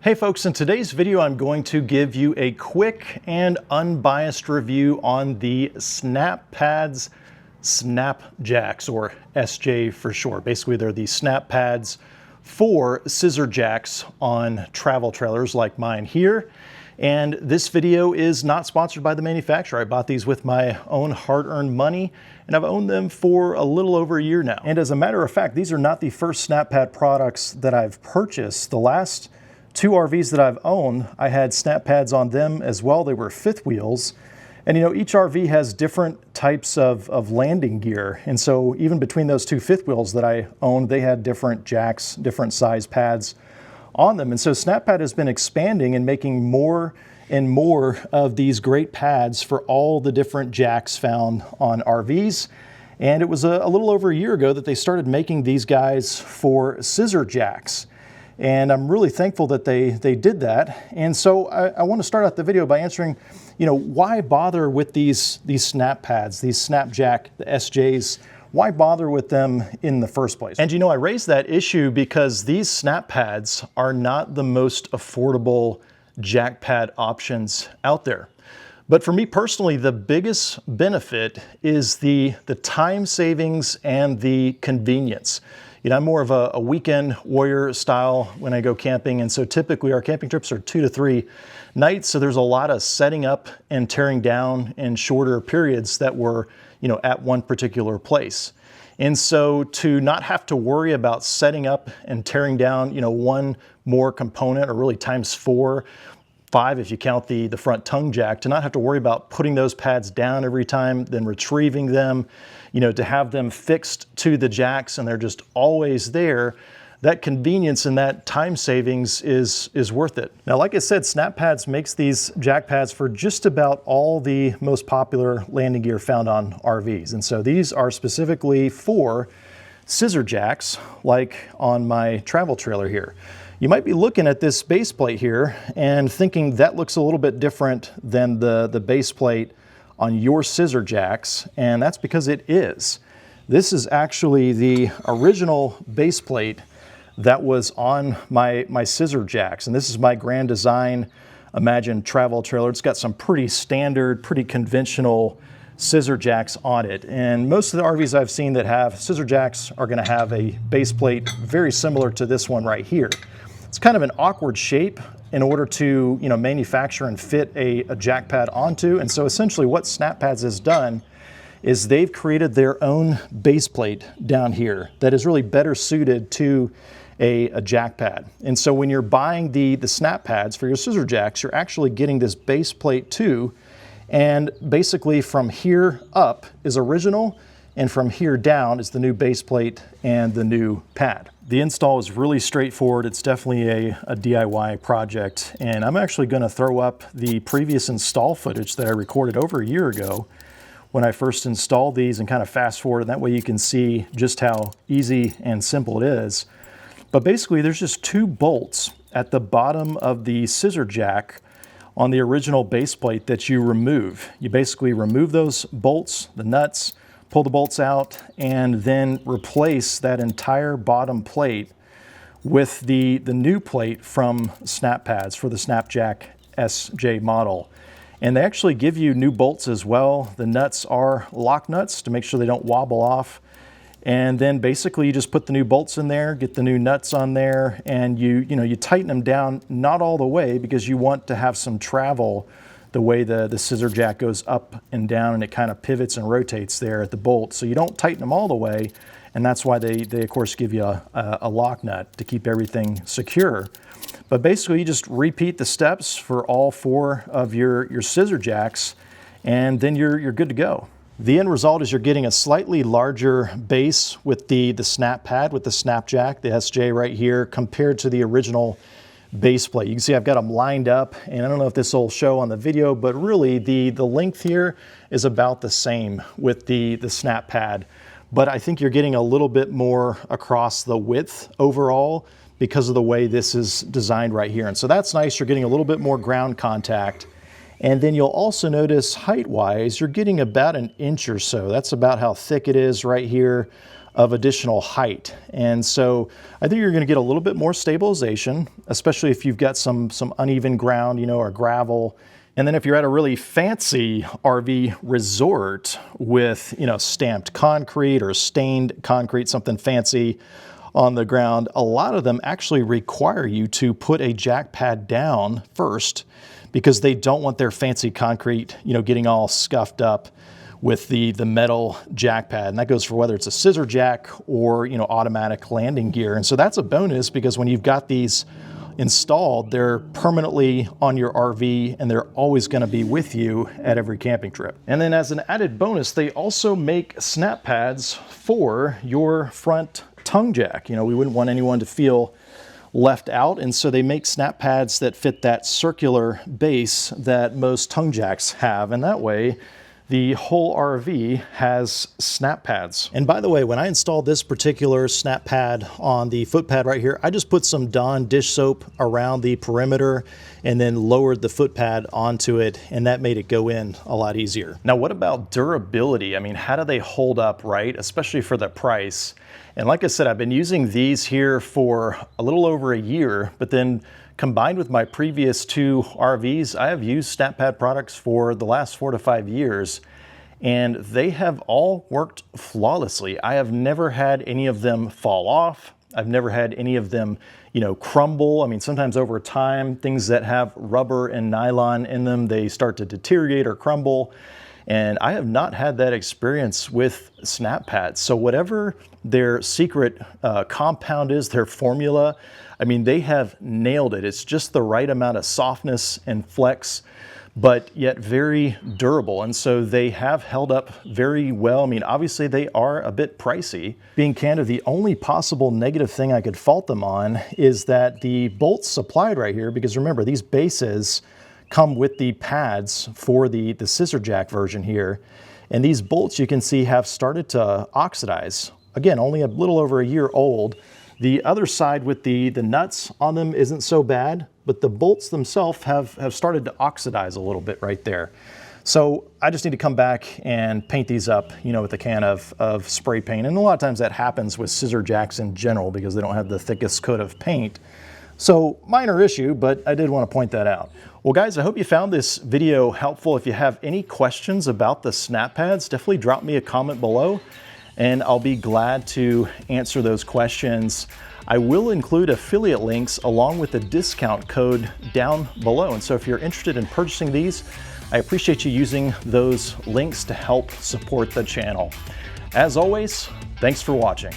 Hey folks, in today's video I'm going to give you a quick and unbiased review on the SnapPads SnapJacks, or SJ for short. Basically they're the SnapPads for scissor jacks on travel trailers like mine here. And this video is not sponsored by the manufacturer. I bought these with my own hard-earned money, and I've owned them for a little over a year now. And as a matter of fact, these are not the first SnapPad products that I've purchased. The last two RVs that I've owned, I had SnapPads on them as well. They were fifth wheels. And you know, each RV has different types of landing gear. And so even between those two fifth wheels that I owned, they had different jacks, different size pads on them. And so SnapPad has been expanding and making more and more of these great pads for all the different jacks found on RVs. And it was a little over a year ago that they started making these guys for scissor jacks. And I'm really thankful that they did that. And so I want to start out the video by answering, you know, why bother with these SnapPads, these SnapJack, the SJs? Why bother with them in the first place? And you know, I raised that issue because these SnapPads are not the most affordable jack pad options out there. But for me personally, the biggest benefit is the time savings and the convenience. You know, I'm more of a weekend warrior style when I go camping, and so typically our camping trips are 2 to 3 nights, so there's a lot of setting up and tearing down in shorter periods that we're, you know, at one particular place. And so to not have to worry about setting up and tearing down, you know, one more component, or really times 4, 5 if you count the front tongue jack, to not have to worry about putting those pads down every time, then retrieving them, you know, to have them fixed to the jacks and they're just always there. That convenience and that time savings is worth it. Now, like I said, SnapPads makes these jack pads for just about all the most popular landing gear found on RVs. And so these are specifically for scissor jacks, like on my travel trailer here. You might be looking at this base plate here and thinking that looks a little bit different than the base plate on your scissor jacks, and that's because it is. This is actually the original base plate that was on my scissor jacks, and this is my Grand Design Imagine travel trailer. It's got some pretty standard, pretty conventional scissor jacks on it, and most of the RVs I've seen that have scissor jacks are going to have a base plate very similar to this one right here. It's kind of an awkward shape in order to, you know, manufacture and fit a jack pad onto. And so essentially what SnapPads has done is they've created their own base plate down here that is really better suited to a jack pad. And so when you're buying the SnapPads for your scissor jacks, you're actually getting this base plate too. And basically from here up is original, and from here down is the new base plate and the new pad. The install is really straightforward. It's definitely a DIY project, and I'm actually going to throw up the previous install footage that I recorded over a year ago when I first installed these, and kind of fast forward, and that way you can see just how easy and simple it is. But basically there's just 2 bolts at the bottom of the scissor jack on the original base plate that you remove. You basically remove those bolts, the nuts, pull the bolts out, and then replace that entire bottom plate with the new plate from SnapPads for the SnapJack SJ model. And they actually give you new bolts as well. The nuts are lock nuts to make sure they don't wobble off. And then basically you just put the new bolts in there, get the new nuts on there, and you tighten them down, not all the way, because you want to have some travel the way the scissor jack goes up and down, and it kind of pivots and rotates there at the bolt. So you don't tighten them all the way, and that's why they of course give you a lock nut to keep everything secure. But basically you just repeat the steps for all 4 of your scissor jacks, and then you're good to go. The end result is you're getting a slightly larger base with the SnapPad, with the SnapJack, the SJ right here, compared to the original base plate. You can see I've got them lined up, and I don't know if this will show on the video, but really the length here is about the same with the SnapPad. But I think you're getting a little bit more across the width overall because of the way this is designed right here. And so that's nice. You're getting a little bit more ground contact. And then you'll also notice height-wise, you're getting about 1 inch or so. That's about how thick it is right here of additional height. And so I think you're going to get a little bit more stabilization, especially if you've got some uneven ground, you know, or gravel. And then if you're at a really fancy RV resort with, you know, stamped concrete or stained concrete, something fancy on the ground, a lot of them actually require you to put a jack pad down first because they don't want their fancy concrete, you know, getting all scuffed up with the metal jack pad. And that goes for whether it's a scissor jack or, you know, automatic landing gear. And so that's a bonus because when you've got these installed, they're permanently on your RV and they're always going to be with you at every camping trip. And then as an added bonus, they also make SnapPads for your front tongue jack. You know, we wouldn't want anyone to feel left out, and so they make SnapPads that fit that circular base that most tongue jacks have, and that way the whole RV has SnapPads. And by the way, when I installed this particular SnapPad on the foot pad right here, I just put some Dawn dish soap around the perimeter and then lowered the foot pad onto it, and that made it go in a lot easier. Now, what about durability? I mean, how do they hold up, right? Especially for the price. And like I said, I've been using these here for a little over a year, but then combined with my previous 2 RVs, I have used SnapPad products for the last 4 to 5 years, and they have all worked flawlessly. I have never had any of them fall off. I've never had any of them, you know, crumble. I mean, sometimes over time, things that have rubber and nylon in them, they start to deteriorate or crumble. And I have not had that experience with SnapPads. So whatever their secret compound is, their formula, I mean, they have nailed it. It's just the right amount of softness and flex, but yet very durable. And so they have held up very well. I mean, obviously they are a bit pricey. Being candid, the only possible negative thing I could fault them on is that the bolts supplied right here, because remember, these bases come with the pads for the scissor jack version here. And these bolts you can see have started to oxidize. Again, only a little over a year old. The other side with the nuts on them isn't so bad, but the bolts themselves have started to oxidize a little bit right there. So I just need to come back and paint these up, you know, with a can of spray paint. And a lot of times that happens with scissor jacks in general because they don't have the thickest coat of paint. So minor issue, but I did want to point that out. Well guys, I hope you found this video helpful. If you have any questions about the SnapPads, definitely drop me a comment below and I'll be glad to answer those questions. I will include affiliate links along with the discount code down below. And so if you're interested in purchasing these, I appreciate you using those links to help support the channel. As always, thanks for watching.